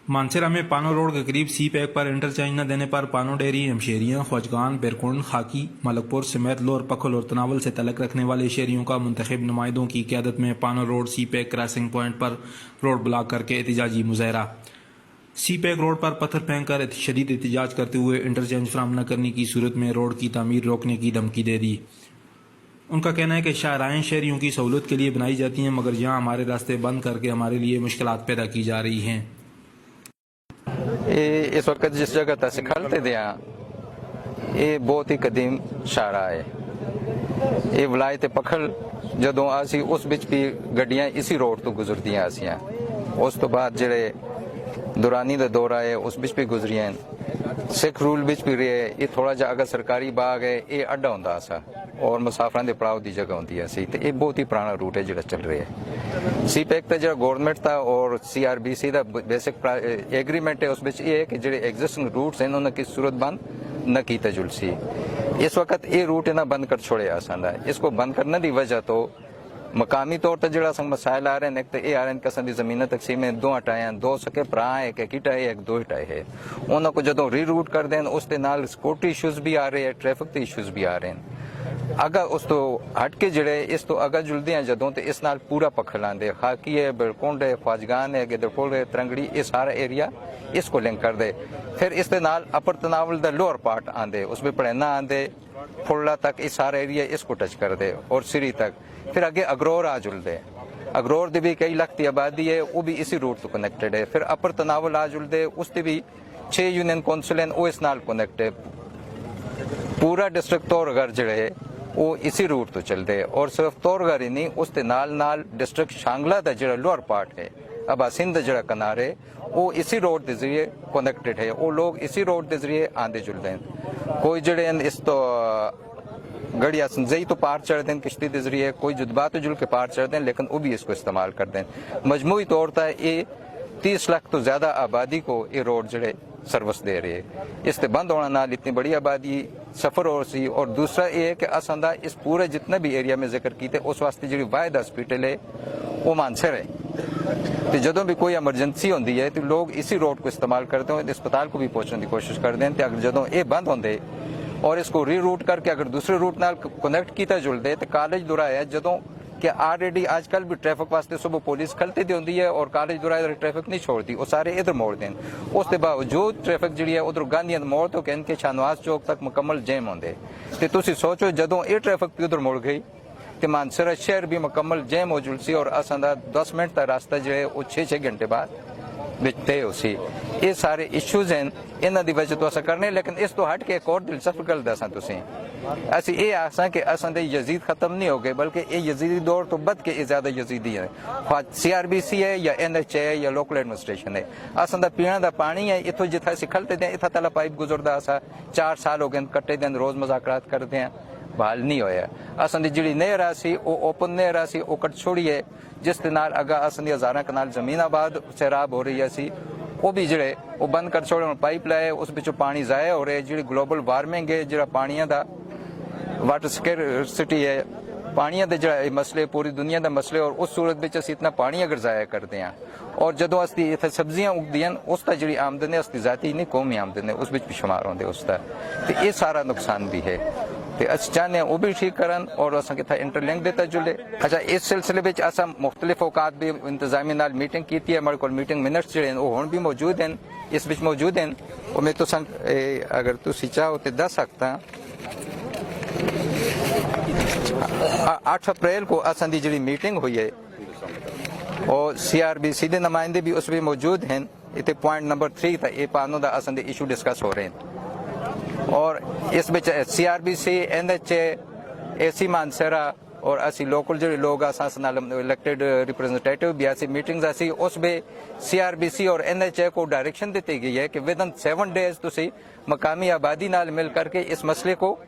मानसेरा में पानो रोड के करीब CPEC पर इंटरचेंज न देने पर पानो डेयरी, हमशेरियां, ख्वाजगान, बेरकुंड, खाकी, मलकपुर समेत लोअर पखल और तनावल से तलक रखने वाले शहरियों का मुंतखब नुमाइंदों की क़यादत में पानो रोड CPEC क्रॉसिंग पॉइंट पर रोड ब्लॉक करके एहतजाजी मुजाहरा। CPEC रोड पर पत्थर फेंक कर शदीद एहतजाज करते हुए इंटरचेंज फराहम न करने की सूरत में रोड की तामीर रोकने की धमकी दे दी। उनका कहना है कि शाहराहें शहरियों की सहूलत के लिए बनाई जाती हैं, मगर यहाँ हमारे रास्ते बंद करके हमारे लिए मुश्किलात पैदा की जा रही हैं। इस वक्त जिस जगह तक खलते दिया ये बहुत ही कदीम शाहरा है। ये वलायत पखल जदों आसी उस बिच भी गड्डियां इसी रोड तो गुजरदियां आसियां, उस तो बाद जेड़े दुरानी दा दौर आए उस बिच भी गुजरियां, सिख रूल बिच भी रहे। ये थोड़ा जा अगर सरकारी बाग है ये अड्डा होंदा सा और मुसाफरां दे पड़ाव दी जगह होंदी सी, ते ये बहुत ही पुराना रूट है जिहड़ा चल रहा है। CPEC दा जिहड़ा गवर्नमेंट दा और CRBC दा बेसिक एग्रीमेंट है, उस बिच ये है कि जिहड़े एग्जिस्टिंग रूट्स हैं उन्हां की सूरत बंद न कीता जुलसी। इस वक्त ये रूट इन्हां बंद कर छोड़े आसांदा। इसको बंद करने की वजह तो मकामी तौर पर जो मसाइल आ रहे हैं, एक तो ये आ रहे हैं कि असां दी ज़मीन तकसीम में दो हटाए, दो सके भरा है, एक इटा है, एक दो हटाए है। उन्होंने को जो री रूट कर दें उस दे नाल सिक्योरिटी इशूज़ भी आ रहे हैं, ट्रैफिक के इशूज़ भी आ रहे हैं। अगर उस तो हट के जड़े इस तो अगर जुलते हैं जदों तो इस नाल पूरा पखल आंदे, खाकी है, बिरकुंड है, ख्वाजगान है, गिदरपुर है, तरंगड़ी, ये सारा एरिया इसको लिंक कर दे। फिर इस दे नाल अपर तनावल दा लोअर पार्ट आंदे, उसमें पड़ैना आंदे, फुल्ला तक ये सारा एरिया इसको टच कर दे और सिरी तक। फिर आगे अगरोर आ जुलदे, अगरोर दी भी कई लाख की आबादी है, वो भी इसी रूट तो कनेक्टेड है। फिर अपर तनावल आ जुलदे, उसकी भी 6 यूनियन काउंसिल हैं, वो इस नाल कनेक्ट है। पूरा डिस्ट्रिक्ट तौरगर जड़े वो इसी रूट तो चलते हैं और सिर्फ तौरगर ही नहीं, उसके नाल नाल डिस्ट्रिक्ट शांगला का जो लोअर पार्ट है, अब सिंध जो किनारे वो इसी रोड के जरिए कनेक्टेड है। वो लोग इसी रोड के जरिए आंदे जुलते हैं। कोई जड़े इस तो गड़िया संजई तो पार चढ़ते हैं किश्ती के जरिए, कोई जुदबा तो जुल के पार चढ़ते हैं, लेकिन वो भी इसको इस्तेमाल करते हैं। मजमूई तौर पर ये 30 लाख तो ज्यादा आबादी को ये रोड जड़े सर्विस दे रहे हैं। इससे बंद होने नाल इतनी बड़ी आबादी सफर हो सी। और दूसरा ये है कि असां इस पूरे जितने भी एरिया में जिक्र किए उस वास्ते जी वाहिद हॉस्पिटल है वो मानसर है। तो जदों भी कोई एमरजेंसी होती है तो लोग इसी रोड को इस्तेमाल करते हैं, अस्पताल को भी पहुंचने की कोशिश करते हैं। तो अगर जदों ये बंद होंगे और इसको री रूट करके अगर दूसरे रूट नाल कनेक्ट किया जुलते तो कॉलेज दुराया जदों कि ऑलरेडी आजकल भी ट्रैफिक वास्ते सुबह पुलिस खलती दी होंगी है और कॉलेज दुराया ट्रैफिक नहीं छोड़ती, वो सारे इधर मोड़ दें। उसके बावजूद ट्रैफिक जी है उधर गांधी मोड़ तो कहते कि शाहनवाज चौक तक मुकम्मल जैम होंगे। तो तुम सोचो जदों ये ट्रैफिक उधर मुड़ गई तो मानसरा शहर भी मुकम्मल जैम हो जुलसी और असां 10 मिनट का रास्ता जो है वो 6-6 घंटे बाद तय हो सी। ये सारे इशूज हैं, इन्हों की वजह तो अस करने। लेकिन इस तो हट के एक और दिलचस्प गल दसा तुसीं, असी ये आसां कि असां दे यजीद खत्म नहीं हो गए, बल्कि ये यजीदी दौर तो बद के ये ज्यादा यजीदी है। CRBC है या NH है या लोकल एडमिनिस्ट्रेशन है। असां दा पीने का पानी है इतों जिथा असीं खलते दें इतना तला पाइप गुजरदा असा 4 साल हो गए कट्टे दिन रोज मुज़ाकरात करते हैं, बहाल नहीं होया। असां दी जिहड़ी नहर आसी वो ओपन नहर आसी वो कट छोड़ी है, जिस दे नाल अगा असां दी हज़ारा कनाल जमीन आबाद सैराब हो रही है, वो भी जड़े वो बंद कर छोड़े, पाइप लाए उस बिचों पानी ज़ाया हो रहा है। जी ग्लोबल वार्मिंग है, जो पानिया का वाटर स्कैरसिटी है, पानिया के जो मसले पूरी दुनिया का मसले, और उस सूरत में असीं इतना पानी अगर ज़ाया करते हैं और जदों असीं इत्थे सब्जियां उगदियां उसका जी आमदन है उसकी जाती नहीं कौमी आमदन है उस भी शुमार होंगे उसका। तो ये सारा नुकसान भी है। तो अस चाहते हैं वो भी ठीक करन और अस इंटरलिंक देता जुले। अच्छा, इस सिलसिले में अस मुख्तलिफ औकात भी इंतजामी नाल मीटिंग की थी। हमारे को मीटिंग मिनट्स जो वो हुण भी मौजूद हैं, इस बिच मौजूद हैं। और मैं तो अगर तुम चाहो तो दस सकता 8 अप्रैल को असां दी जी मीटिंग हुई है और CRBC के नुमाइंदे भी उस भी मौजूद हैं। इतने पॉइंट नंबर 3 था ये पानों का असां दे इशू डिस्कस हो रहे हैं और इस बिच CRBC NH AC मानसेरा और असी लोकल जो लोग इलेक्टेड रिप्रेजेंटेटिव भी ऐसी मीटिंग्स ऐसी उस में CRBC और NH को डायरेक्शन दी गई है कि विद इन 7 डेज तुसी मकामी आबादी नाल मिल करके इस मसले को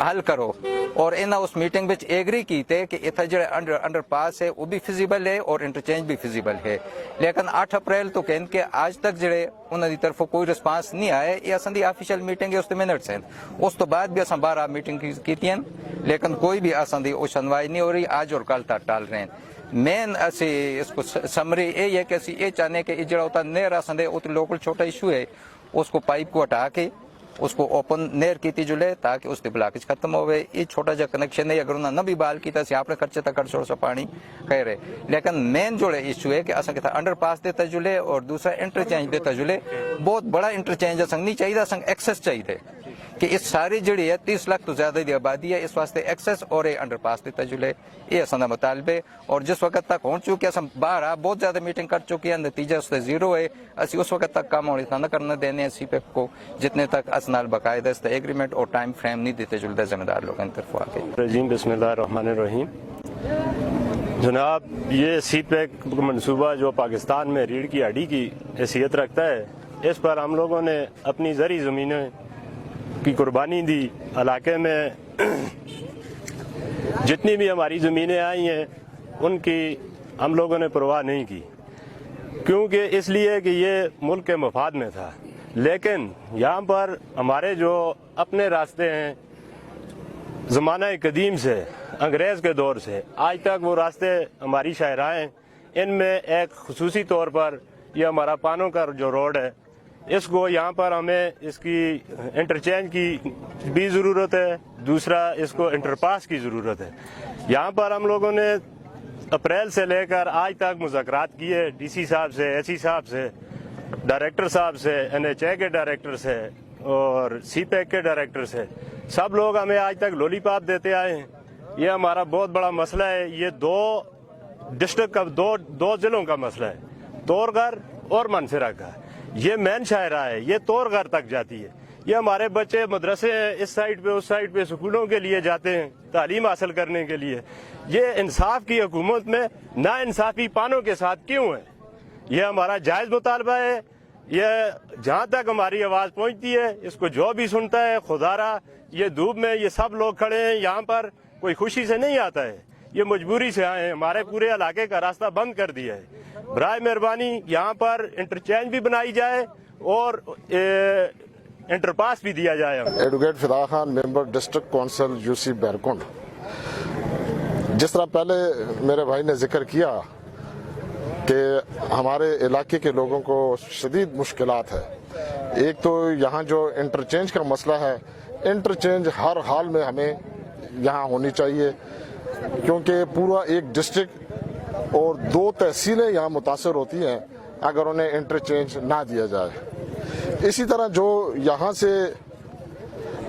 हल करो। और इन्हें उस मीटिंग में एग्री कीते कि इतना जो अंडर पास है वो भी फिजिबल है और इंटरचेंज भी फिजिबल है। लेकिन 8 अप्रैल तो कहते कि आज तक जो उन्होंने तरफ कोई रिस्पांस नहीं आया। ये असली ऑफिशियल मीटिंग है, उसके मिनट्स हैं। उस तो बाद भी अस 12 मीटिंग की लेकिन कोई भी असली वो सुनवाई नहीं हो रही। आज और कल तक टाल रहे हैं। मेन असी इसको समरी ये है कि असी ये चाहते हैं कि जो होता नेर असंदे वो लोकल छोटा इशू है उसको पाइप को हटा के उसको ओपन नेर की जुले ताकि उसके ब्लॉकेज खत्म हो। ये छोटा जा कनेक्शन है, अगर उन्होंने न भी बाल किया आपने खर्चे तक कर छोड़ सा पानी कह रहे। लेकिन मेन जो इशू है कि असं अंडर पास देता जुले और दूसरा इंटरचेंज देता जुले। बहुत बड़ा इंटरचेंज असंग नहीं चाहिए, असंग एक्सेस चाहिए कि इस सारी जड़ी है 30 लाख तो ज्यादा की आबादी है, इस वास्ते एक्सेस और अंडर पास देता जुले। ये असं मुतालबे। और जिस वक्त तक हो चुके असं बाहर बहुत ज्यादा मीटिंग कर चुके हैं, नतीजा उससे जीरो है। असी उस वक्त तक काम होने न करने देने CPEC को जितने तक असनाल बाकायदा इस एग्रीमेंट और टाइम फ्रेम नहीं देते जुलते जिम्मेदार लोगों की तरफ आके। रजीम बिस्मिल्लाहिर्रहमानिर्रहीम। जनाब, ये CPEC मनसूबा जो पाकिस्तान में रीढ़ की हड्डी की हैसियत रखता है, इस पर हम लोगों ने अपनी ज़री ज़मीनें की कुर्बानी दी। इलाके में जितनी भी हमारी ज़मीनें आई हैं उनकी हम लोगों ने परवाह नहीं की, क्योंकि इसलिए कि ये मुल्क के मफाद में था। लेकिन यहाँ पर हमारे जो अपने रास्ते हैं ज़माना कदीम से, अंग्रेज़ के दौर से आज तक, वो रास्ते हमारी शाहराएँ, इनमें एक खुसूसी तौर पर ये हमारा पानों का जो रोड है, इसको यहाँ पर हमें इसकी इंटरचेंज की भी ज़रूरत है। दूसरा, इसको इंटरपास की ज़रूरत है। यहाँ पर हम लोगों ने अप्रैल से लेकर आज तक मुज़ाकरात किए DC साहब से, SC साहब से, डायरेक्टर साहब से, NHA के डायरेक्टर से और CPEC के डायरेक्टर से। सब लोग हमें आज तक लॉलीपॉप देते आए हैं। ये हमारा बहुत बड़ा मसला है। ये 2 डिस्ट्रिक्ट का, दो ज़िलों का मसला है, तोरगर और मानसेरा का। ये मेन शाहरा है, ये तोरगर तक जाती है। ये हमारे बच्चे मदरसे हैं, इस साइड पे उस साइड पे स्कूलों के लिए जाते हैं तालीम हासिल करने के लिए। ये इंसाफ की हुकूमत में ना इंसाफी पानों के साथ क्यों है? ये हमारा जायज़ मुतालबा है। ये जहाँ तक हमारी आवाज़ पहुँचती है, इसको जो भी सुनता है, खुदारा ये धूप में ये सब लोग खड़े हैं यहाँ पर, कोई खुशी से नहीं आता है, ये मजबूरी से आए हैं। हमारे पूरे इलाके का रास्ता बंद कर दिया है। बराए मेहरबानी यहाँ पर इंटरचेंज भी बनाई जाए और इंटरपास भी दिया जाए। एडवोकेट फिदा Khan, member district council UC बैरकुंड। जिस तरह पहले मेरे भाई ने जिक्र किया कि हमारे इलाके के लोगों को शदीद मुश्किलात है। एक तो यहाँ जो इंटरचेंज का मसला है, इंटरचेंज हर हाल में हमें यहाँ होनी चाहिए, क्योंकि पूरा एक डिस्ट्रिक्ट और 2 तहसीलें यहाँ मुतासर होती हैं अगर उन्हें इंटरचेंज ना दिया जाए। इसी तरह जो यहाँ से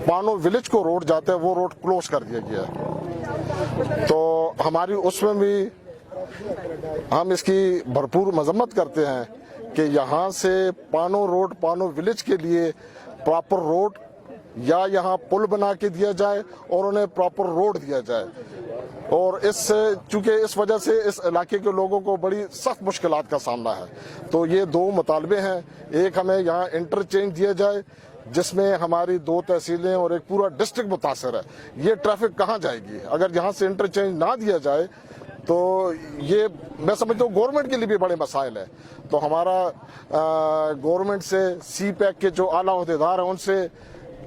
पानो विलेज को रोड जाता है, वो रोड क्लोज कर दिया गया है। तो हमारी उसमें भी हम इसकी भरपूर मजम्मत करते हैं कि यहाँ से पानो रोड, पानो विलेज के लिए प्रॉपर रोड या यहाँ पुल बना के दिया जाए और उन्हें प्रॉपर रोड दिया जाए। और इससे, चूंकि इस वजह से इस इलाके के लोगों को बड़ी सख्त मुश्किलात का सामना है, तो ये 2 मुतालबे हैं। एक, हमें यहाँ इंटरचेंज दिया जाए जिसमें हमारी 2 तहसीलें और एक पूरा डिस्ट्रिक्ट मुतासर है। ये ट्रैफिक कहाँ जाएगी अगर यहाँ से इंटरचेंज ना दिया जाए? तो ये मैं समझता हूँ गवर्नमेंट के लिए भी बड़े मसाइल है। तो हमारा गवर्नमेंट से, CPEC के जो आला अहदेदार हैं उनसे,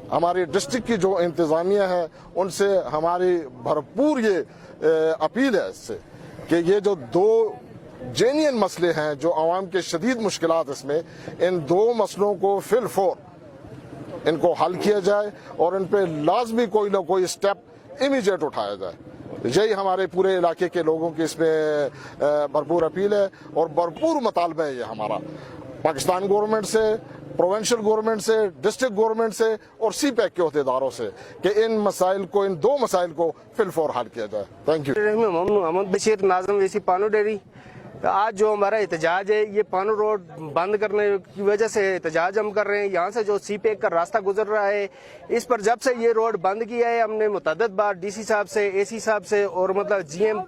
हमारी डिस्ट्रिक्ट की जो इंतज़ामिया है उनसे हमारी भरपूर ये अपील है इससे कि ये जो 2 जेन्युइन मसले हैं, जो आवाम के शदीद मुश्किलात इसमें, इन 2 मसलों को फिलफौर इनको हल किया जाए और इन पे लाजमी कोई ना कोई स्टेप इमीडिएट उठाया जाए। यही हमारे पूरे इलाके के लोगों की इसमें भरपूर अपील है और भरपूर मुतालबा है ये हमारा पाकिस्तान गवर्नमेंट से, प्रोविंशियल गवर्नमेंट से, डिस्ट्रिक्ट गवर्नमेंट से और CPEC के अहदेदारों से कि इन मसाइल को, इन 2 मसाइल को फिलफौर हल किया जाए। Thank you. मोहम्मद बशीर, नाज़िम वैसी पानो डेयरी। तो आज जो हमारा एहतजाज है, ये पानो रोड बंद करने की वजह से एहतजाज हम कर रहे हैं। यहाँ से जो CPEC का रास्ता गुजर रहा है, इस पर जब से ये रोड बंद किया है, हमने मुतअद्दिद बार DC साहब से, AC साहब से और मतलब GM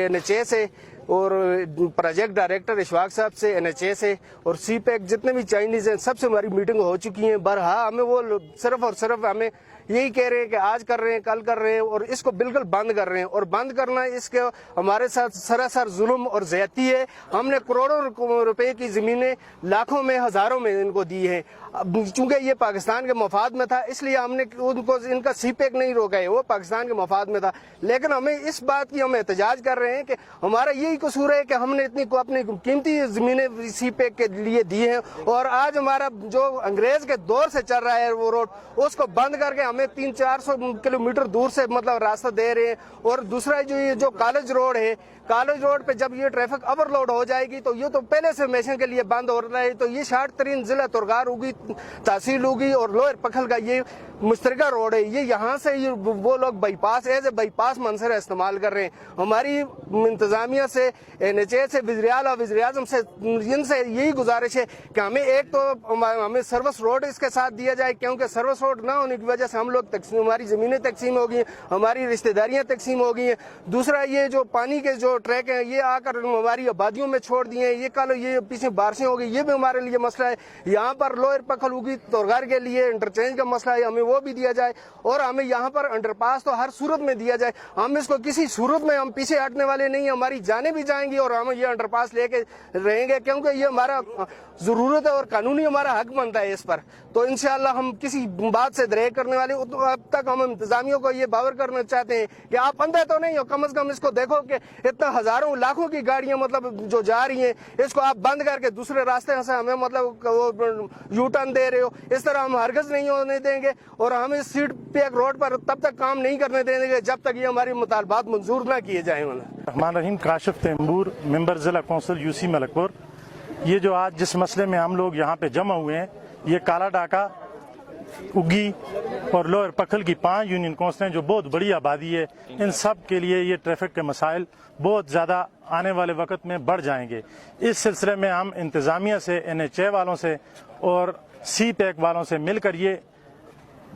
NHA से और प्रोजेक्ट डायरेक्टर इशफाक साहब से, NHA से और CPEC जितने भी चाइनीज हैं, सबसे हमारी मीटिंग हो चुकी है। बरहा हमें वो सिर्फ और सिर्फ हमें यही कह रहे हैं कि आज कर रहे हैं, कल कर रहे हैं, और इसको बिल्कुल बंद कर रहे हैं। और बंद करना इसके हमारे साथ सरासर जुल्म और ज्यादती है। हमने करोड़ों रुपए की जमीनें लाखों में, हजारों में इनको दी है। चूंकि ये पाकिस्तान के मफाद में था, इसलिए हमने उनको, इनका सीपेक नहीं रोका है, वो पाकिस्तान के मफाद में था। लेकिन हमें इस बात की हम एहतजाज कर रहे हैं कि हमारा यही कसूर है कि हमने इतनी को अपनी कीमती जमीनें सीपेक के लिए दी हैं, और आज हमारा जो अंग्रेज के दौर से चल रहा है वो रोड, उसको बंद करके हमें 300-400 किलोमीटर दूर से मतलब रास्ता दे रहे हैं। और दूसरा जो ये जो कॉलेज रोड है, कॉलेज रोड पे जब ये ट्रैफिक ओवरलोड हो जाएगी तो ये तो पहले से हमेशा के लिए बंद हो रहा है। तो ये शार्ट तरीन जिला तुरगार होगी, तहसील होगी, और लोअर पखल का ये मुश्तरका रोड है। ये यहाँ से ये वो लोग bypass as a bypass Mansara इस्तेमाल कर रहे हैं। हमारी इंतजामिया से, NHA से, वज़ीर-ए-आला और वज़ीर-ए-आज़म से, इनसे यही गुजारिश है कि हमें एक तो हमें सर्विस रोड इसके साथ दिया जाए, क्योंकि सर्विस रोड ना होने की वजह से हम लोग हमारी ज़मीनें तकसीम हो गई, हमारी रिश्तेदारियाँ तकसीम हो गई हैं। दूसरा ये जो पानी के जो ट्रैक हैं ये आकर हमारी आबादियों में छोड़ दिए हैं। ये कल ये पीछे बारिशें हो गई, ये भी हमारे लिए मसला है। यहाँ पर लोअर पखल होगी तुरगार के लिए इंटरचेंज का मसला है, हमें वो भी दिया जाए। और हमें यहाँ पर अंडरपास तो हर सूरत में दिया जाए। हम इसको किसी सूरत में हम पीछे हटने वाले नहीं हैं। हमारी जानें भी जाएंगी और हम ये अंडरपास लेके रहेंगे, क्योंकि ये हमारा जरूरत है और कानूनी हमारा हक बनता है इस पर। तो इंशाअल्लाह हम किसी बात से दरेक करने वाले, तो अब तक हम इंतजामियों को ये बावर करना चाहते हैं कि आप अंधे तो नहीं हो, कम से कम इसको देखो कि इतना हजारों लाखों की गाड़ियां मतलब जो जा रही हैं, इसको आप बंद करके दूसरे रास्ते से हमें मतलब वो यू टर्न दे रहे हो। इस तरह हम हरगिज़ नहीं होने देंगे, और हम इस CPEC रोड पर तब तक काम नहीं करने देंगे जब तक ये हमारी मुतालबात मंजूर ना किए जाए। रहमान रहीम, काशिफ तैमूर, मेंबर जिला कौंसिल UC मलकपुर। ये जो आज जिस मसले में हम लोग यहाँ पे जमा हुए हैं, ये काला डाका, उगी और लोअर पखल की 5 यूनियन कौंसलें जो बहुत बड़ी आबादी है, इन सब के लिए ये ट्रैफिक के मसाइल बहुत ज़्यादा आने वाले वक्त में बढ़ जाएंगे। इस सिलसिले में हम इंतज़ामिया से, NHA वालों से और CPEC वालों से मिलकर ये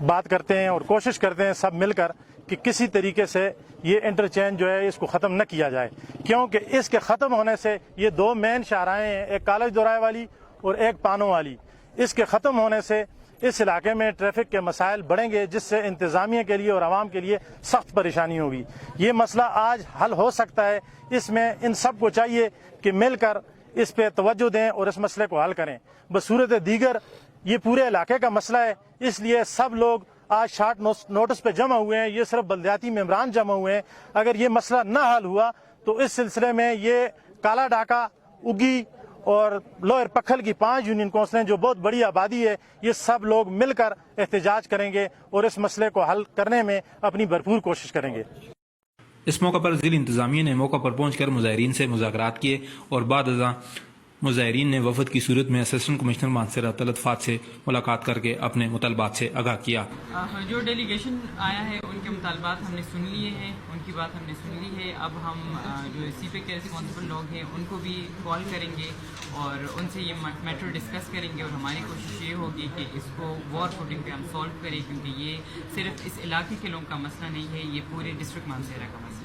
बात करते हैं और कोशिश करते हैं सब मिलकर कि किसी तरीके से ये इंटरचेंज जो है इसको ख़त्म न किया जाए, क्योंकि इसके ख़त्म होने से ये 2 मेन शाहराएँ हैं, एक कॉलेज दोराए वाली और एक पानों वाली। इसके ख़त्म होने से इस इलाके में ट्रैफिक के मसाइल बढ़ेंगे, जिससे इंतज़ामिया के लिए और आवाम के लिए सख्त परेशानी होगी। ये मसला आज हल हो सकता है। इसमें इन सब को चाहिए कि मिलकर इस पे तवज्जो दें और इस मसले को हल करें। बसूरत दीगर ये पूरे इलाके का मसला है, इसलिए सब लोग आज शार्ट नोटिस पे जमा हुए हैं। ये सिर्फ बल्दियाती मेंबरान जमा हुए हैं। अगर ये मसला न हल हुआ तो इस सिलसिले में ये काला डाका, उगी और लोअर पखल की 5 यूनियन कौंसलें जो बहुत बड़ी आबादी है, ये सब लोग मिलकर एहतजाज करेंगे और इस मसले को हल करने में अपनी भरपूर कोशिश करेंगे। इस मौका पर जिला इंतजामिया ने मौका पर पहुंचकर मुजाहिरीन से मुज़ाकरात किए और बाद अज़ां मुजाहिरीन ने वफद की सूरत में असिस्टेंट कमिश्नर मानसेरा तलतफात से मुलाकात करके अपने मुतालबात से आगाह किया। जो डेलीगेशन आया है उनके मुतालबात हमने सुन लिए हैं, उनकी बात हमने सुन ली है। अब हम जो CPEC के रिस्पॉन्सिबल लोग हैं उनको भी कॉल करेंगे और उनसे ये मैटर डिस्कस करेंगे, और हमारी कोशिश ये होगी कि इसको वॉर फुटिंग पे हम सॉल्व करें, क्योंकि ये सिर्फ इस इलाके के लोगों का मसला नहीं है, ये पूरे डिस्ट्रिक्ट मानसेरा का मसला है।